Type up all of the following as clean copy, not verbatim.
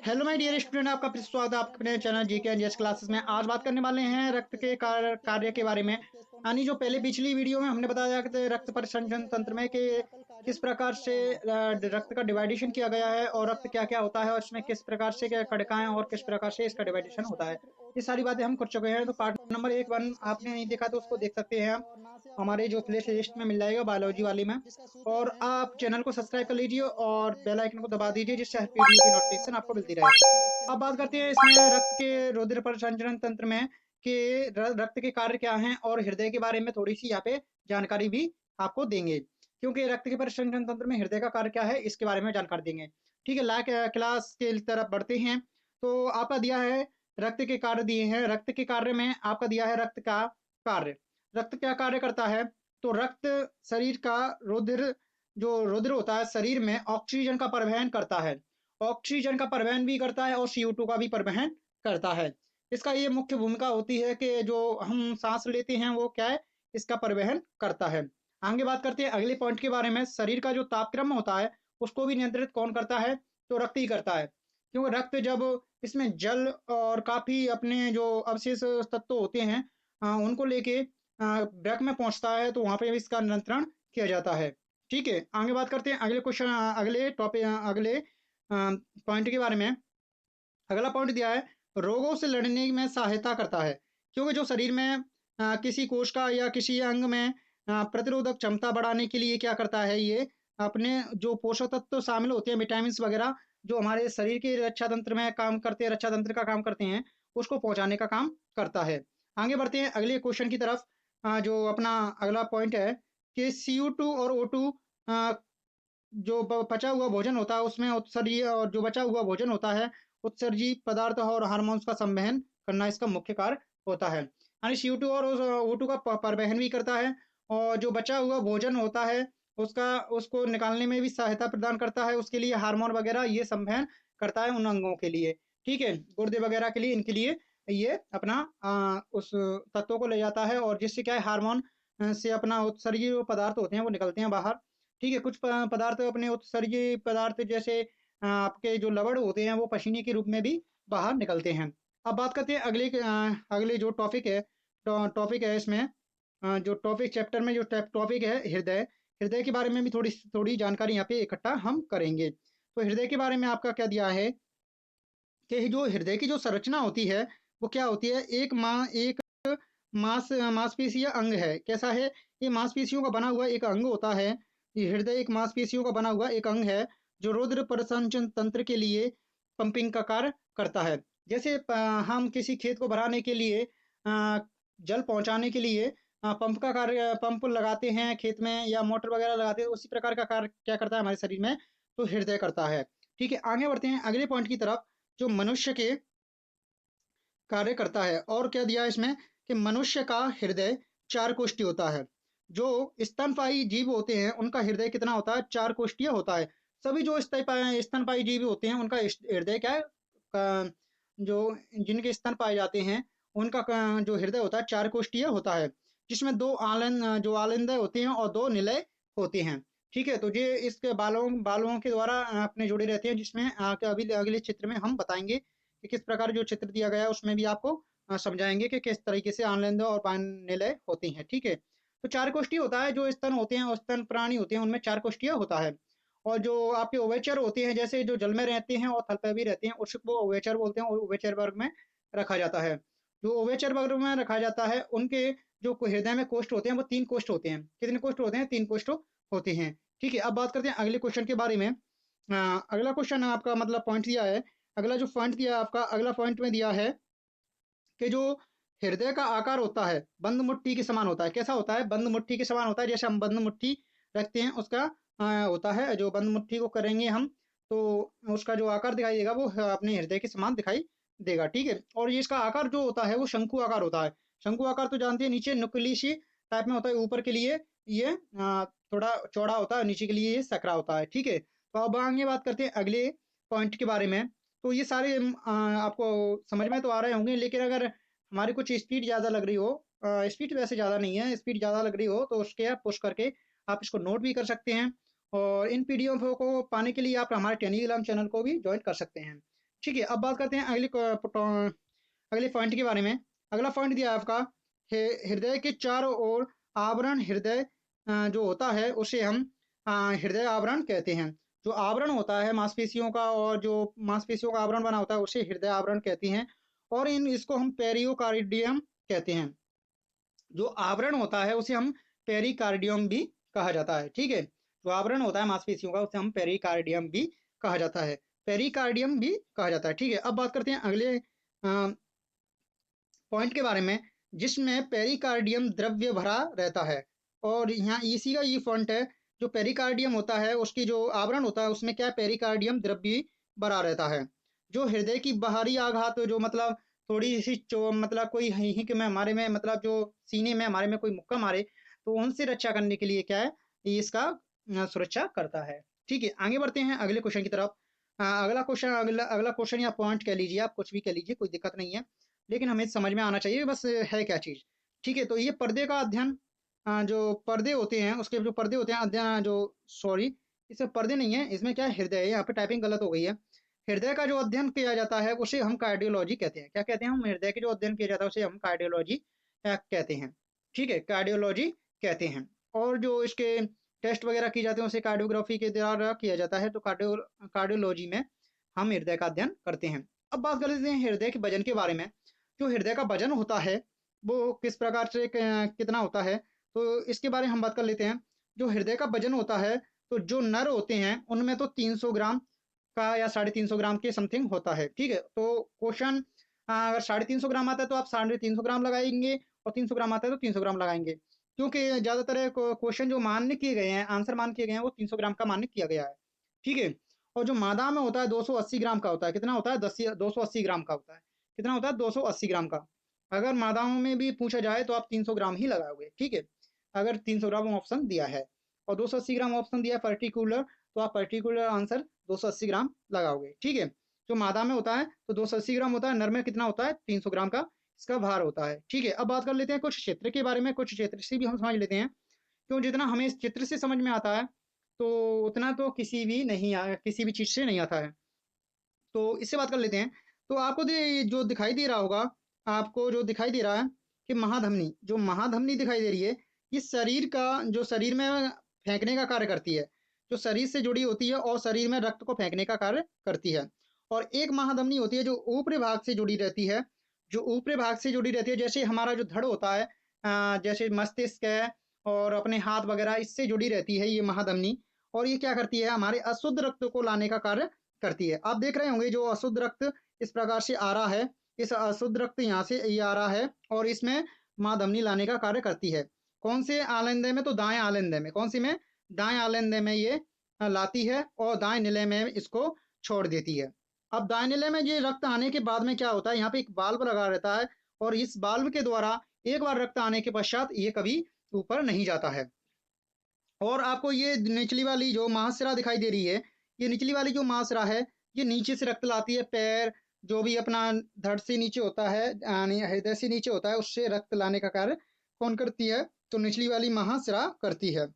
Hello my dear student, आपका फिर से स्वागत है आपके अपने channel GK and GS classes में। आज बात करने वाले हैं रक्त के कार्य के बारे में। यानी जो पहले पिछली वीडियो में हमने बताया कि रक्त परिसंचरण तंत्र में कि किस प्रकार से रक्त का डिवाइडेशन किया गया है और रक्त क्या क्या होता है और इसमें किस प्रकार से क्या कणिकाएं और किस प्रकार से इसका डिवाइडेशन होता है। ये सारी बातें हम कर चुके हैं। तो पार्ट नंबर 1 आपने नहीं देखा तो उसको देख सकते हैं आप, हमारे जो प्ले लिस्ट में मिल जाएगा बायोलॉजी वाली में। और आप चैनल को सब्सक्राइब कर लीजिए और बेल आइकन को दबा दीजिए जिससे हर वीडियो की नोटिफिकेशन आपको मिलती रहे। अब बात करते हैं इसमें रक्त के रुधिर परिसंचरण तंत्र में कि रक्त के कार्य क्या हैं और हृदय के बारे में थोड़ी सी यहाँ पे जानकारी भी आपको देंगे, क्योंकि रक्त के परिसंचरण तंत्र में हृदय का कार्य क्या है इसके बारे में जानकारी देंगे। ठीक है, लाइक क्लास के तरफ बढ़ते हैं। तो आपका दिया है रक्त के कार्य दिए हैं। रक्त के कार्य में आपका दिया है रक्त का कार्य। रक्त क्या कार्य करता है? तो रक्त शरीर का रुधिर होता है शरीर में ऑक्सीजन का परिवहन करता है। ऑक्सीजन का परिवहन भी करता है और CO2 का भी परिवहन करता है। इसका ये मुख्य भूमिका होती है कि जो हम सांस लेते हैं वो क्या है, इसका परिवहन करता है। आगे बात करते हैं अगले पॉइंट के बारे में। शरीर का जो तापक्रम होता है उसको भी नियंत्रित कौन करता है? तो रक्त ही करता है, क्योंकि रक्त जब इसमें जल और काफी अपने जो अवशेष तत्व होते हैं उनको लेके ब्रेक में पहुंचता है, तो वहां पे इसका नियंत्रण किया जाता है। ठीक है, आगे बात करते हैं अगले क्वेश्चन, अगले टॉपिक, अगले पॉइंट के बारे में। अगला पॉइंट दिया है रोगों से लड़ने में सहायता करता है, क्योंकि जो शरीर में किसी कोश का या किसी अंग में प्रतिरोधक क्षमता बढ़ाने के लिए क्या करता है, ये अपने जो पोषक तत्व तो शामिल होते हैं, विटामिन वगैरह जो हमारे शरीर के रक्षा तंत्र में काम करते हैं, रक्षा तंत्र का काम करते हैं, उसको पहुंचाने का काम करता है। आगे बढ़ते हैं अगले क्वेश्चन की तरफ। जो अपना अगला पॉइंट है कि CO2 और O2 जो बचा हुआ भोजन होता है उसमें उत्सर्जी, और जो बचा हुआ भोजन होता है उत्सर्जी पदार्थ और हार्मोन्स का संवहन करना इसका मुख्य कार्य होता है। यानी CO2 और O2 का परिवहन भी करता है, और जो बचा हुआ भोजन होता है उसका उसको निकालने में भी सहायता प्रदान करता है। उसके लिए हार्मोन वगैरह ये संवहन करता है उन अंगों के लिए। ठीक है, गुर्दे वगैरह के लिए, इनके लिए ये अपना उस तत्वों को ले जाता है, और जिससे क्या है हार्मोन से अपना उत्सर्जी जो पदार्थ होते हैं वो निकलते हैं बाहर। ठीक है, कुछ पदार्थ अपने उत्सर्जी पदार्थ जैसे आपके जो लवण होते हैं वो पसीने के रूप में भी बाहर निकलते हैं। अब बात करते हैं अगले जो टॉपिक है इसमें, जो टॉपिक चैप्टर में जो टॉपिक है हृदय। हृदय के बारे में भी थोड़ी थोड़ी जानकारी यहाँ पे इकट्ठा हम करेंगे। तो हृदय के बारे में आपका क्या दिया है कि जो हृदय की जो संरचना होती है वो क्या होती है, एक मांसपेशी या अंग है। कैसा है? ये मांसपेशियों का बना हुआ एक अंग होता है। ये हृदय एक मांसपेशियों का बना हुआ एक अंग है जो रुधिर परिसंचरण तंत्र के लिए पंपिंग का कार्य करता है। जैसे हम किसी खेत को भराने के लिए जल पहुंचाने के लिए पंप लगाते हैं खेत में या मोटर वगैरह लगाते हैं, उसी प्रकार का कार्य क्या करता है हमारे शरीर में? तो हृदय करता है। ठीक है, आगे बढ़ते हैं अगले पॉइंट की तरफ। जो मनुष्य के कार्य करता है, और क्या दिया है इसमें कि मनुष्य का हृदय 4 कोष्ठीय होता है। जो स्तनपायी जीव होते हैं उनका हृदय कितना होता है? 4 कोष्ठीय होता है। सभी जो स्तनपायी जीव होते हैं उनका हृदय क्या है, जो जिनके स्तन पाए जाते हैं उनका जो हृदय होता है 4 कोष्ठीय होता है, जिसमें जो आलिंद होते हैं और 2 निलय होते हैं। ठीक है, तो ये इसके बालों के द्वारा अपने जुड़े रहते हैं, जिसमें अभी अगले चित्र में हम बताएंगे कि किस प्रकार जो चित्र दिया गया है उसमें भी आपको समझाएंगे कि किस तरीके से आनंद और निलय होती हैं। ठीक है, तो 4 कोष्ठीय होता है। जो स्तन होते हैं और स्तन प्राणी होते हैं उनमें 4 कोष्ठीय होता है। और जो आपके उभयचर होते हैं, जैसे जो जल में रहते हैं और थल पे भी रहते हैं, उसको उभयचर बोलते हैं और उभयचर वर्ग में रखा जाता है। जो उभयचर वर्ग में रखा जाता है उनके जो हृदय में कोष्ठ होते हैं वो 3 कोष्ठ होते हैं। कितने कोष्ठ होते हैं? 3 कोष्ठ होते हैं। ठीक है, अब बात करते हैं अगले क्वेश्चन के बारे में। अगला क्वेश्चन आपका मतलब पॉइंट दिया है, अगला जो पॉइंट दिया आपका अगला पॉइंट में दिया है कि जो हृदय का आकार होता है बंद मुट्ठी के समान होता है। कैसा होता है? बंद मुट्ठी के समान होता है। जैसे हम बंद मुट्ठी रखते हैं उसका होता है, जो बंद मुट्ठी को करेंगे हम तो उसका जो आकार दिखाई देगा वो अपने हृदय के समान दिखाई देगा। ठीक है, और ये इसका आकार जो होता है वो शंकु आकार होता है। शंकु आकार तो जानते हैं, नीचे नुकीली सी टाइप में होता है, ऊपर के लिए ये थोड़ा चौड़ा होता है, नीचे के लिए ये सकरा होता है। ठीक है, तो अब आगे बात करते हैं अगले पॉइंट के बारे में। तो ये सारे आपको समझ में तो आ रहे होंगे, लेकिन अगर हमारी कुछ स्पीड ज़्यादा लग रही हो, स्पीड वैसे ज़्यादा नहीं है, स्पीड ज़्यादा लग रही हो तो उसके आप पुश करके आप इसको नोट भी कर सकते हैं। और इन पीडीएफ को पाने के लिए आप हमारे टेलीग्राम चैनल को भी ज्वाइन कर सकते हैं। ठीक है, अब बात करते हैं अगले पॉइंट के बारे में। अगला पॉइंट दिया है आपका, हृदय के चारों ओर आवरण हृदय जो होता है उसे हम हृदय आवरण कहते हैं। जो आवरण होता है मांसपेशियों का, और जो मांसपेशियों का आवरण बना होता है उसे हृदय आवरण कहते हैं। और इसको हम पेरियोकार्डियम कहते हैं। जो आवरण होता है उसे हम पेरिकार्डियम भी कहा जाता है। ठीक है, जो आवरण होता है मांसपेशियों का उसे हम पेरिकार्डियम भी कहा जाता है, पेरिकार्डियम भी कहा जाता है। ठीक है, अब बात करते हैं अगले पॉइंट के बारे में, जिसमें पेरिकार्डियम द्रव्य भरा रहता है। और यहाँ इसी का ये पॉइंट है, जो पेरिकार्डियम होता है उसकी जो आवरण होता है उसमें क्या है, पेरिकार्डियम द्रव्य भरा रहता है। जो हृदय की बाहरी आघात, जो मतलब थोड़ी सी मतलब कोई हिक में हमारे में, मतलब जो सीने में हमारे में कोई मुक्का मारे, तो उनसे रक्षा करने के लिए क्या है, ये इसका सुरक्षा करता है। ठीक है, आगे बढ़ते हैं अगले क्वेश्चन की तरफ। अगला अगला क्वेश्चन या पॉइंट कह लीजिए, आप कुछ भी कह लीजिए, कोई दिक्कत नहीं है, लेकिन हमें समझ में आना चाहिए बस है क्या चीज़। ठीक है, तो ये पर्दे का अध्ययन, जो पर्दे होते हैं उसके जो पर्दे होते हैं अध्ययन, जो सॉरी, इसमें पर्दे नहीं है, इसमें क्या है, हृदय है। यहाँ पे टाइपिंग गलत हो गई है। हृदय का जो अध्ययन किया जाता है उसे हम कार्डियोलॉजी कहते हैं। क्या कहते हैं, हम हृदय के जो अध्ययन किया जाता है उसे हम कार्डियोलॉजी कहते हैं। ठीक है, कार्डियोलॉजी कहते हैं। और जो इसके टेस्ट वगैरह की जाते हैं उसे कार्डियोग्राफी के द्वारा किया जाता है। तो कार्डियोलॉजी में हम हृदय का अध्ययन करते हैं। अब बात कर लेते हैं हृदय के वजन के बारे में। जो हृदय का वजन होता है वो किस प्रकार से कितना होता है, तो इसके बारे में हम बात कर लेते हैं। जो हृदय का वजन होता है, तो जो नर होते हैं उनमें तो 300 ग्राम का या 350 ग्राम के समथिंग होता है। ठीक है, तो क्वेश्चन अगर 350 ग्राम आता है तो आप 350 ग्राम लगाएंगे, और 300 ग्राम आता है तो 300 ग्राम लगाएंगे, क्योंकि ज्यादातर क्वेश्चन जो मान्य किए गए हैं, आंसर मान किए गए हैं, वो 300 ग्राम का मान्य किया गया है। ठीक है, और जो मादा में होता है 280 ग्राम का होता है। कितना होता है, 280 ग्राम का होता है। कितना होता है, 280 ग्राम का। अगर मादाओं में भी पूछा जाए तो आप 300 ग्राम ही लगाओगे। ठीक है, अगर 300 ग्राम ऑप्शन दिया है और 280 ग्राम ऑप्शन दिया है पर्टिकुलर, तो आप पर्टिकुलर आंसर 280 ग्राम लगाओगे। ठीक है, जो मादा में होता है तो 280 ग्राम होता है, नर में कितना होता है, 300 ग्राम का इसका भार होता है। ठीक है, अब बात कर लेते हैं कुछ क्षेत्र के बारे में, कुछ क्षेत्र से भी हम समझ लेते हैं, क्यों जितना हमें इस चित्र से समझ में आता है तो उतना तो किसी भी चीज से नहीं आता है। तो इससे बात कर लेते हैं। तो आपको जो दिखाई दे रहा होगा, आपको जो दिखाई दे रहा है कि महाधमनी, जो महाधमनी दिखाई दे रही है, ये शरीर का, जो शरीर में फेंकने का कार्य करती है, जो शरीर से जुड़ी होती है और शरीर में रक्त को फेंकने का कार्य करती है। और एक महाधमनी होती है जो ऊपरी भाग से जुड़ी रहती है, जो ऊपरी भाग से जुड़ी रहती है, जैसे हमारा जो धड़ होता है, जैसे मस्तिष्क है और अपने हाथ वगैरह, इससे जुड़ी रहती है ये महाधमनी। और ये क्या करती है, हमारे अशुद्ध रक्त को लाने का कार्य करती है। आप देख रहे होंगे जो अशुद्ध रक्त इस प्रकार से आ रहा है, इस अशुद्ध रक्त यहाँ से ये आ रहा है और इसमें माँ धमनी लाने का कार्य करती है। कौन से आलंदे में, तो दाएं आलंदे में। कौन सी में, दाएं आलंदे में ये लाती है और दाएं निलय में इसको छोड़ देती है। अब दाएं निलय में ये रक्त आने के बाद में क्या होता है, यहाँ पे एक बाल्ब लगा रहता है और इस बाल्ब के द्वारा एक बार रक्त आने के पश्चात ये कभी ऊपर नहीं जाता है। और आपको ये निचली वाली जो महाशिरा दिखाई दे रही है, ये निचली वाली जो महाशिरा है, ये नीचे से रक्त लाती है। पैर जो भी अपना धड़ से नीचे होता है, यानी हृदय से नीचे होता है, उससे रक्त लाने का कार्य कौन करती है, तो निचली वाली महाशिरा करती है।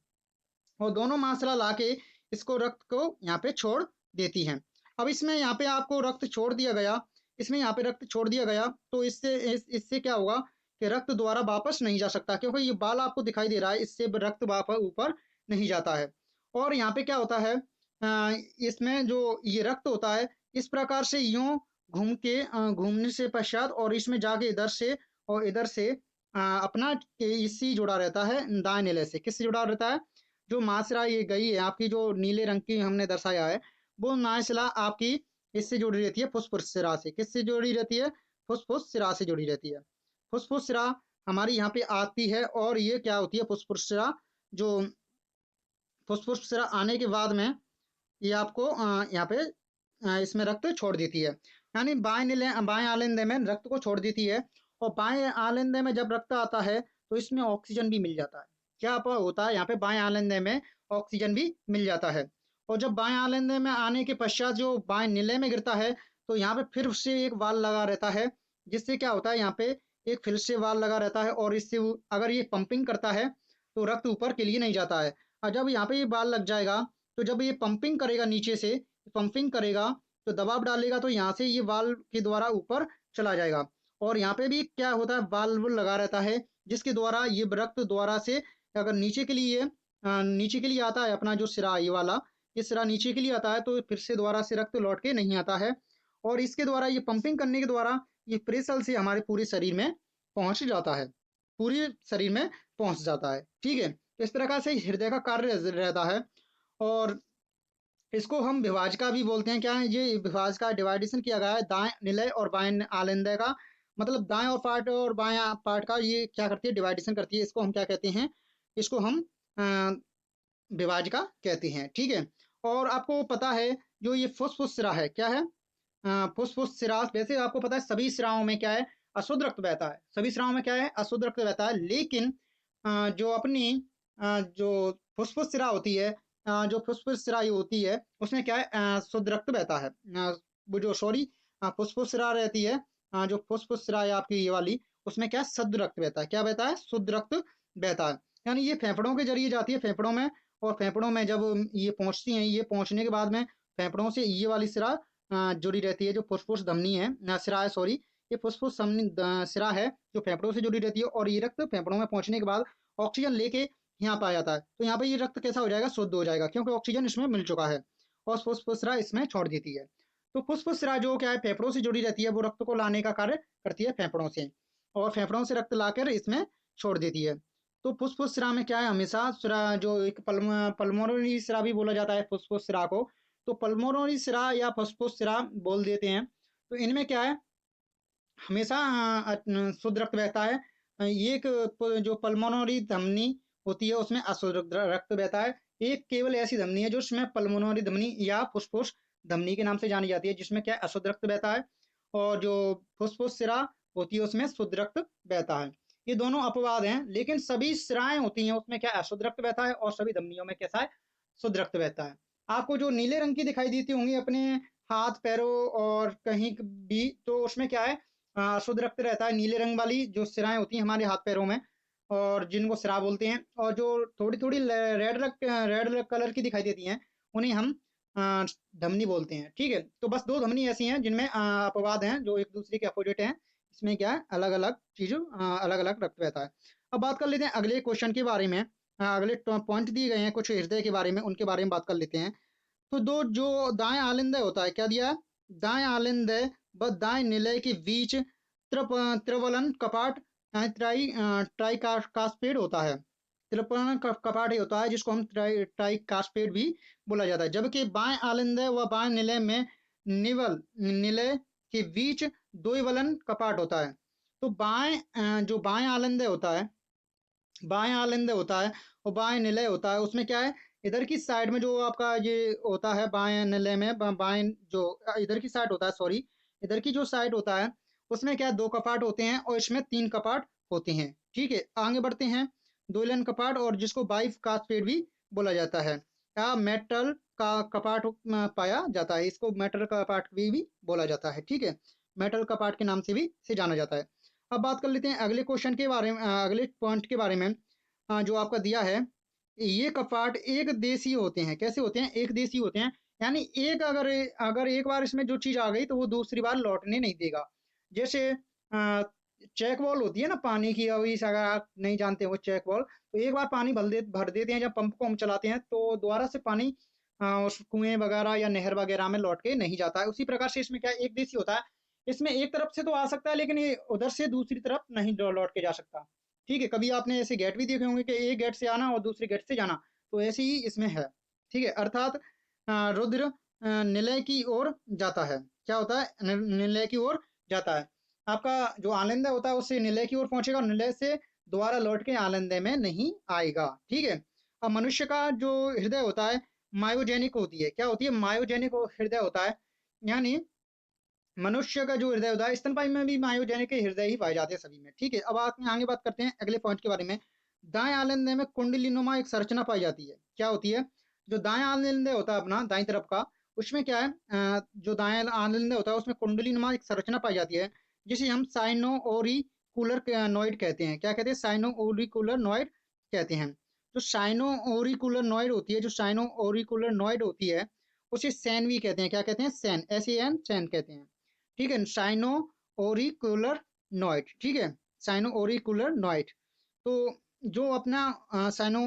और दोनों महाशिरा लाके इसको रक्त को यहाँ पे छोड़ देती हैं। अब इसमें यहाँ पे आपको रक्त छोड़ दिया गया, इसमें यहाँ पे रक्त छोड़ दिया गया, तो इससे क्या होगा कि रक्त द्वारा वापस नहीं जा सकता, क्योंकि ये बाल आपको दिखाई दे रहा है, इससे रक्त वापस ऊपर नहीं जाता है। और यहाँ पे क्या होता है, इसमें जो ये रक्त होता है इस प्रकार से यूं घूमने से पश्चात, और इसमें जाके इधर से और इधर से अपना इससे जुड़ा रहता है, दाएं निलय से। किससे जुड़ा रहता है, जो मासरा ये गई है आपकी, जो नीले रंग की हमने दर्शाया है, वो नाशिला आपकी इससे जुड़ी रहती है फुसफुस सिरा से। किससे जुड़ी रहती है, फुसफुस सिरा से जुड़ी रहती है। फुसफुस सिरा हमारी यहाँ पे आती है और ये क्या होती है, फुसफुस सिरा, जो फुसफुस सिरा आने के बाद में ये आपको यहाँ पे इसमें रक्त छोड़ देती है, यानी बाएं आलिंदे में रक्त को छोड़ देती है। और बाएं आलिंदे में जब रक्त आता है तो इसमें ऑक्सीजन भी मिल जाता है। क्या होता है, यहाँ पे बाएं आलिंदे में ऑक्सीजन भी मिल जाता है। और जब बाएं आलिंदे में आने के पश्चात जो बाएं निलय में गिरता है, तो यहाँ पे फिर से एक वाल लगा रहता है, जिससे क्या होता है, यहाँ पे एक फिर से वाल लगा रहता है और इससे अगर ये पंपिंग करता है तो रक्त ऊपर के लिए नहीं जाता है। और जब यहाँ पे ये वाल लग जाएगा, तो जब ये पंपिंग करेगा नीचे से, पंपिंग करेगा, तो दबाव डालेगा तो यहाँ से ये वाल्व के द्वारा ऊपर चला जाएगा। और यहाँ पे भी क्या होता है, वाल्व लगा रहता है जिसके द्वारा ये रक्त द्वारा से अगर नीचे के लिए आता है अपना जो सिरा ये वाला, ये सिरा नीचे के लिए आता है तो फिर से दोबारा से रक्त लौट के नहीं आता है। और इसके द्वारा ये पंपिंग करने के द्वारा ये प्रेशर से हमारे पूरे शरीर में पहुंच जाता है, पूरे शरीर में पहुंच जाता है। ठीक है, तो इस प्रकार से हृदय का कार्य रहता है। और इसको हम विभाजिका भी बोलते हैं। क्या है ये विभाजिका, डिवाइडेशन किया गया है दाएं निलय और बाएं आलिंदय का, मतलब दाएं और पार्ट और बाएं पार्ट का ये क्या करती है, डिवाइडेशन करती है। इसको हम क्या कहते हैं, इसको हम विभाजिका कहते हैं। ठीक है, और आपको पता है जो ये फुसफुस सिरा है, क्या है, फुसफुस सिरा। वैसे आपको पता है सभी सिराओं में क्या है, अशुद्ध रक्त बहता है। सभी सिराओं में क्या है, अशुद्ध रक्त बहता है। लेकिन जो अपनी जो फुसफुस सिरा होती है, जो फुसफुस सिरा ये होती है उसमें क्या है, शुद्ध रक्त बहता है। वो जो सॉरी फुसफुस सिरा रहती है, जो फुसफुस सिरा है आपकी ये वाली, उसमें क्या है, शुद्ध रक्त बहता है। क्या बहता है, शुद्ध रक्त बहता है। यानी ये फेफड़ों के जरिए जाती है, फेफड़ों में। और फेफड़ों में जब ये पहुंचती हैं, ये पहुंचने के बाद में फेफड़ों से ये वाली सिरा जुड़ी रहती है, जो फुसफुस धमनी है, सिरा है सॉरी, ये फुसफुस सिरा है जो फेफड़ों से जुड़ी रहती है। और ये रक्त फेफड़ों में पहुंचने के बाद ऑक्सीजन लेके यहाँ पे आ जाता है। तो यहाँ पे ये रक्त कैसा हो जाएगा, शुद्ध हो जाएगा, क्योंकि ऑक्सीजन इसमें मिल चुका है और फुसफुस सिरा इसमें छोड़ देती है। तो फुसफुस सिरा जो क्या है, फेफड़ों से जुड़ी रहती है, वो रक्त को लाने का कार्य करती है फेफड़ों से, और फेफड़ों से रक्त लाकर इसमें छोड़ देती है। तो फुसफुस सिरा में क्या है, हमेशा सिरा जो एक पल्मोनरी सिरा भी बोला जाता है फुसफुस सिरा को, तो पल्मोनरी सिरा या फुसफुस सिरा बोल देते हैं। तो इनमें क्या है, हमेशा शुद्ध रक्त बहता है। ये एक जो पल्मोनरी धमनी होती है उसमें अशुद्ध रक्त बहता है। एक केवल ऐसी धमनी है जो उसमें पल्मोनरी धमनी या फुसफुस धमनी के नाम से जानी जाती है, जिसमें क्या अशुद्ध रक्त बहता है। और जो फुसफुस सिरा होती है उसमें शुद्ध रक्त बहता है। ये दोनों अपवाद हैं, लेकिन सभी सिराएं होती हैं उसमें क्या अशुद्ध रक्त बहता है, और सभी धमनियों में कैसा है, शुद्ध रक्त बहता है। आपको जो नीले रंग की दिखाई देती होंगी अपने हाथ पैरों और कहीं भी, तो उसमें क्या है, शुद्ध रक्त रहता है। नीले रंग वाली जो सिराएं होती हैं हमारे हाथ पैरों में, और जिनको सिरा बोलते हैं, और जो थोड़ी थोड़ी रेड कलर की दिखाई देती हैं उन्हें हम धमनी बोलते हैं। ठीक है, तो बस दो धमनी ऐसी हैं जिनमें अपवाद हैं, जो एक दूसरे के अपोजिट हैं। इसमें क्या है, अलग अलग चीज, अलग अलग रक्त बहता है। अब बात कर लेते हैं अगले क्वेश्चन के बारे में। अगले पॉइंट दिए गए हैं कुछ हृदय के बारे में, उनके बारे में बात कर लेते हैं। तो दो जो दाएं आलिंदय होता है, क्या दिया है, दाएं आलिंदय व दाएं निलय के बीच त्रिवलन कपाट ट्राई कास्पेड होता है। त्रिवलन कपाट ही होता है, जिसको हम ट्राई कास्पेड भी बोला जाता है। जबकि बाएं आलिंदय व बाएं निलय में निलय के बीच द्विवलन कपाट होता है। तो जो बाएं आलिंदय होता है, बाएं आलिंदय होता है और बाएं निलय होता है, उसमें क्या है, इधर की साइड में जो आपका ये होता है बाएं निलय में, बाएं जो इधर की साइड होता है सॉरी, इधर की जो साइड होता है उसमें क्या दो कपाट होते हैं और इसमें तीन कपाट होते हैं। ठीक है, आगे बढ़ते हैं। दोलन कपाट, और जिसको बाई कास्पेड भी बोला जाता है, या मेटल का कपाट पाया जाता है, इसको मेटल कपाट भी बोला जाता है। ठीक है, मेटल कपाट के नाम से भी से जाना जाता है। अब बात कर लेते हैं अगले क्वेश्चन के बारे में, अगले पॉइंट के बारे में। जो आपका दिया है, ये कपाट एक देशी होते हैं। कैसे होते हैं, एक देशी होते हैं। यानी एक अगर अगर एक बार इसमें जो चीज आ गई तो वो दूसरी बार लौटने नहीं देगा। जैसे चेक बॉल होती है ना पानी की, अभी अगर आप नहीं जानते हो चेक बॉल, तो एक बार पानी भर देते हैं जब पंप को हम चलाते हैं, तो दोबारा से पानी उस कुएं वगैरह या नहर वगैरह में लौट के नहीं जाता है। उसी प्रकार से इसमें क्या एक देशी होता है, इसमें एक तरफ से तो आ सकता है लेकिन ये उधर से दूसरी तरफ नहीं लौट के जा सकता। ठीक है, कभी आपने ऐसे गेट भी देखे होंगे कि एक गेट से आना और दूसरे गेट से जाना, तो ऐसे ही इसमें है। ठीक है, अर्थात रुद्र निलय की ओर जाता है। क्या होता है, निलय की ओर जाता है। आपका जो आनंद होता है उससे निलय की ओर पहुंचेगा, और निलय से दोबारा लौट के आनंद में नहीं आएगा। ठीक है, अब मनुष्य का जो हृदय होता है मायोजेनिक होती है। क्या होती है, मायोजेनिक हृदय होता है। यानी मनुष्य का जो हृदय होता है, स्तनपायी में भी मायोजेनिक हृदय ही पाए जाते हैं सभी में। ठीक है, अब आगे बात करते हैं अगले पॉइंट के बारे में। दाएं आलिंदय में कुंडलीनुमा एक संरचना पाई जाती है। क्या होती है, जो दाएं आलिंदय होता है अपना दाएं तरफ का, उसमें क्या है, जो दाएं आलिंदय होता है उसमें कुंडलीनुमा एक संरचना पाई जाती है, जिसे हम साइनो ओरिकुलर नॉइड कहते हैं। क्या कहते हैं, साइनो ओरिकुलर नॉइड कहते हैं। जो साइनो ओरिकुलर नॉइड होती है, जो साइनो ओरिकुलर नॉइड होती है, उसे सैन भी कहते हैं। क्या कहते हैं? सैन, SAN, सैन कहते हैं। ठीक है, साइनो ओरिकुलर नॉइड। ठीक है, साइनो ओरिकुलर नॉइड। तो जो अपना साइनो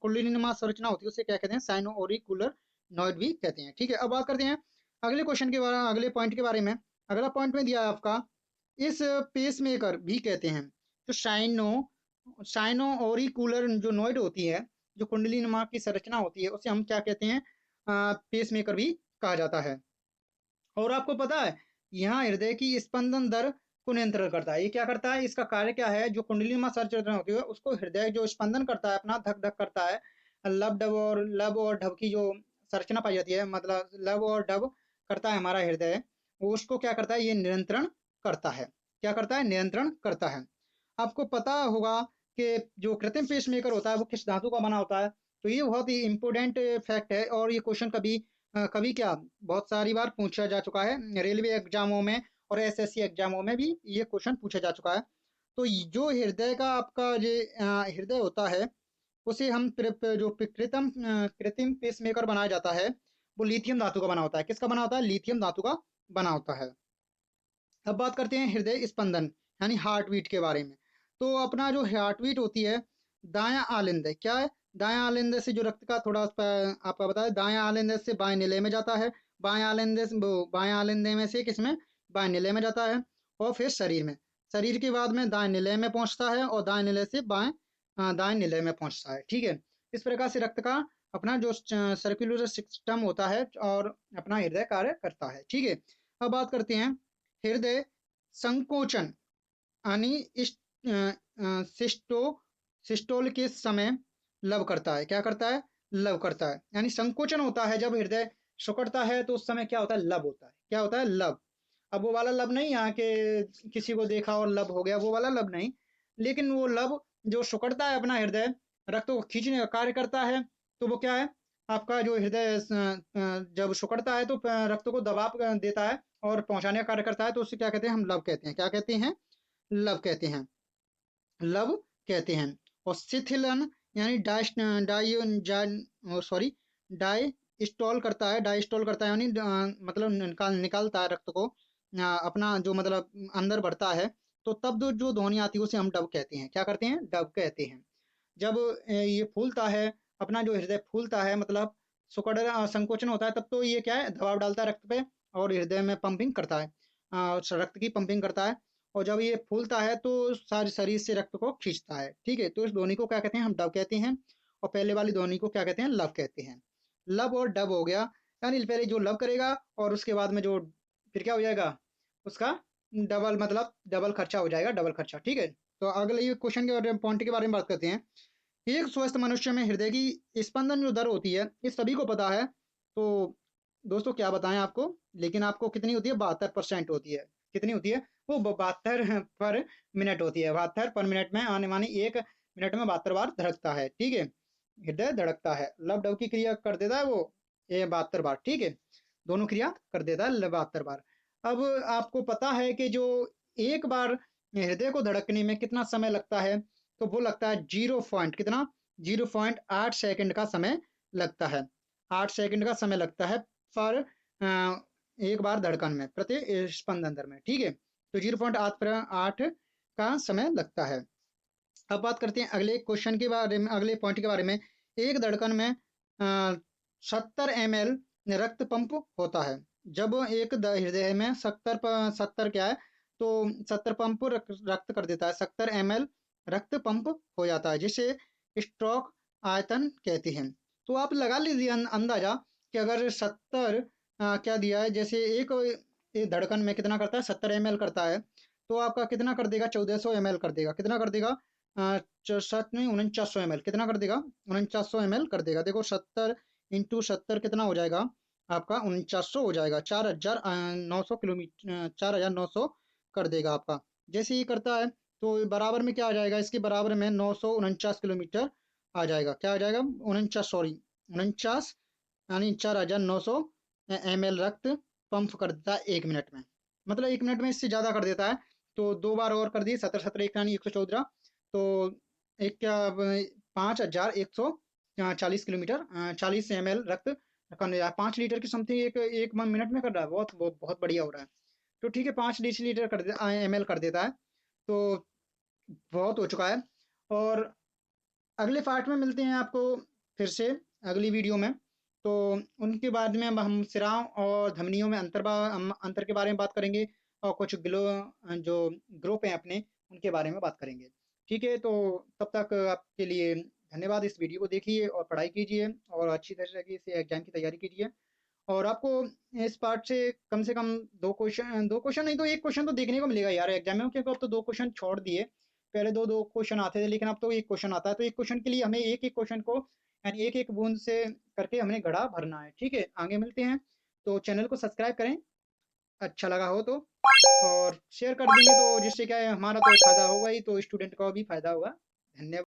कुंडलीनुमा संरचना होती है उसे क्या कहते हैं? साइनो ओरिकुलर नॉइड भी कहते हैं। ठीक है, अब बात करते हैं अगले क्वेश्चन के बारे, अगले पॉइंट के बारे में। अगला पॉइंट में दिया है आपका, इस पेस मेकर भी कहते हैं। तो साइनो ओरिकुलर जो नॉइड होती है, जो कुंडलीनुमा की संरचना होती है, उसे हम क्या कहते हैं? पेस मेकर भी कहा जाता है। और आपको पता है, यहाँ हृदय की स्पंदन दर को नियंत्रण करता है। ये क्या करता है? इसका कार्य क्या है? जो कुंडलीनुमा संरचना होती है उसको हृदय जो स्पंदन करता है, अपना धक धक करता है, लब और ढब की जो संरचना पाई जाती है, मतलब लब और ढब करता है हमारा हृदय, वो उसको क्या करता है? ये नियंत्रण करता है। क्या करता है? नियंत्रण करता है। आपको पता होगा कि जो कृत्रिम पेसमेकर होता है वो किस धातु का बना होता है। तो ये बहुत ही इंपॉर्टेंट फैक्ट है, और ये क्वेश्चन कभी क्या बहुत सारी बार पूछा जा चुका है रेलवे एग्जामों में, और SSC एग्जामों में भी ये क्वेश्चन पूछा जा चुका है। तो जो हृदय का आपका जो हृदय होता है, उसे हम जो कृत्रिम पेसमेकर बनाया जाता है, वो लिथियम धातु का बना होता है। किसका बना होता है? लिथियम धातु का बना होता है। अब बात करते हैं हृदय स्पंदन यानी हार्ट बीट के बारे में। तो अपना जो हार्ट बीट होती है, दायां आलिंद क्या है? दायां आलिंद से जो रक्त का थोड़ा आपका बताया, दायां आलिंद से बाएं निलय में जाता है, बाएं आलिंद में से किसमें? बाएं निलय में जाता है, और फिर शरीर में, शरीर के बाद में दाएं निलय में पहुंचता है, और दाएं निलय से दाएं निलय में पहुंचता है। ठीक है, इस प्रकार से रक्त का अपना जो सर्कुलर सिस्टम होता है और अपना हृदय कार्य करता है। ठीक है, अब बात करते हैं हृदय संकोचन यानी सिस्टो सिस्टोल के समय लव करता है। क्या करता है? लव करता है। यानी संकोचन होता है जब हृदय सिकुड़ता है, तो उस समय क्या होता है? लब होता है। क्या होता है? लब। अब वो वाला लब नहीं, यहाँ के किसी को देखा और लब हो गया, वो वाला लब नहीं, लेकिन वो लब जो सिकुड़ता है अपना हृदय, रक्त को खींचने का कार्य करता है। तो वो क्या है? आपका जो हृदय जब सिकुड़ता है तो रक्त को दबाव देता है और पहुंचाने का कार्य करता है, तो उसे क्या कहते हैं? हम लब कहते हैं। क्या कहते हैं? लब कहते हैं। लब कहते हैं। और शिथिलन यानी सॉरी डायस्टॉल करता है। डायस्टॉल करता है यानी मतलब निकालता है रक्त को, अपना जो मतलब अंदर बढ़ता है, तो तब जो ध्वनि आती है उसे हम डब कहते हैं। क्या करते हैं? डब कहते हैं। जब ये फूलता है, अपना जो हृदय फूलता है, मतलब संकोचन होता है, तब तो ये क्या है? दबाव डालता है रक्त पे, और हृदय में पंपिंग करता है, रक्त की पंपिंग करता है। और जब ये फूलता है तो सारे शरीर से रक्त को खींचता है। ठीक है, तो इस ध्वनि को क्या कहते हैं? हम डब कहते हैं। और पहले वाली ध्वनि को क्या कहते हैं? लब कहते हैं। लब और डब हो गया, यानी पहले जो लब करेगा और उसके बाद में जो फिर क्या हो जाएगा? उसका डबल, मतलब डबल खर्चा हो जाएगा, डबल खर्चा। ठीक है, तो अगले ये क्वेश्चन के बारे में, पॉइंट के बारे में बात करते हैं। एक स्वस्थ मनुष्य में हृदय की स्पंदन जो दर होती है, ये सभी को पता है। तो दोस्तों क्या बताएं आपको, लेकिन आपको कितनी होती है? 72% होती है। कितनी होती है? वो 72 पर मिनट होती है। 72 पर मिनट में आने, मानी 1 मिनट में 72 बार धड़कता है। ठीक है, हृदय धड़कता है, लब डब की क्रिया कर देता है वो, ये 72 बार। ठीक है, दोनों क्रिया कर देता है 72 बार। अब आपको पता है कि जो एक बार हृदय को धड़कने में कितना समय लगता है? तो वो लगता है 0.8 सेकंड का समय लगता है। 8 सेकंड का समय लगता है पर एक बार धड़कन में, प्रति स्पंदन दर में। ठीक है, तो 0.8 का समय लगता है। अब बात करते हैं अगले क्वेश्चन के बारे में, अगले पॉइंट के बारे में। एक धड़कन में 70 ml रक्त पंप होता है। जब एक हृदय में 70 क्या है? तो 70 पंप रक्त कर देता है, 70 ml रक्त पंप हो जाता है, जिसे स्ट्रोक आयतन कहते हैं। तो आप लगा लीजिए अंदाजा कि अगर 70 क्या दिया है, जैसे एक धड़कन में कितना करता है? 70 ml करता है, तो आपका कितना कर देगा? 1400 ml कर देगा। कितना कर देगा? 4900 ml कितना कर देगा? 4900 ml कर देगा। देखो 70 × 70 कितना हो जाएगा आपका? 4900 हो जाएगा। 4900 किलोमीटर, 4900 कर देगा आपका। जैसे ही करता है तो बराबर में क्या आ जाएगा? इसके बराबर में 949 किलोमीटर आ जाएगा। क्या आ जाएगा? 49, सॉरी 49, यानी 4900 ml रक्त पंप कर देता है 1 मिनट में। मतलब 1 मिनट में इससे ज्यादा कर देता है। तो 2 बार और कर दिए, 17 1 यानी 114। तो एक क्या, 5140 किलोमीटर, 40 ml रक्त 5 लीटर की समथिंग एक एक मिनट में कर रहा है, बहुत बहुत बहुत बढ़िया हो रहा है। तो ठीक है, 5 डेसीलीटर कर दे ml कर देता है, तो बहुत हो चुका है। और अगले पार्ट में मिलते हैं आपको फिर से अगली वीडियो में। तो उनके बाद में हम सिराओं और धमनियों में अंतर के बारे में बात करेंगे, और कुछ जो ग्रुप हैं अपने, उनके बारे में बात करेंगे। ठीक है, तो तब तक आपके लिए धन्यवाद। इस वीडियो को देखिए और पढ़ाई कीजिए और अच्छी तरह से एग्जाम की तैयारी कीजिए। और आपको इस पार्ट से कम दो क्वेश्चन नहीं तो एक क्वेश्चन तो देखने को मिलेगा यार एग्जाम में, क्योंकि अब तो दो क्वेश्चन छोड़ दिए। पहले दो दो क्वेश्चन आते थे, लेकिन अब तो एक क्वेश्चन आता है। तो एक क्वेश्चन के लिए हमें एक एक क्वेश्चन को यानी एक एक बूंद से करके हमने घड़ा भरना है। ठीक है, आगे मिलते हैं। तो चैनल को सब्सक्राइब करें, अच्छा लगा हो तो, और शेयर कर देंगे तो जिससे क्या है, हमारा तो फायदा होगा ही, तो स्टूडेंट का भी फायदा होगा। धन्यवाद।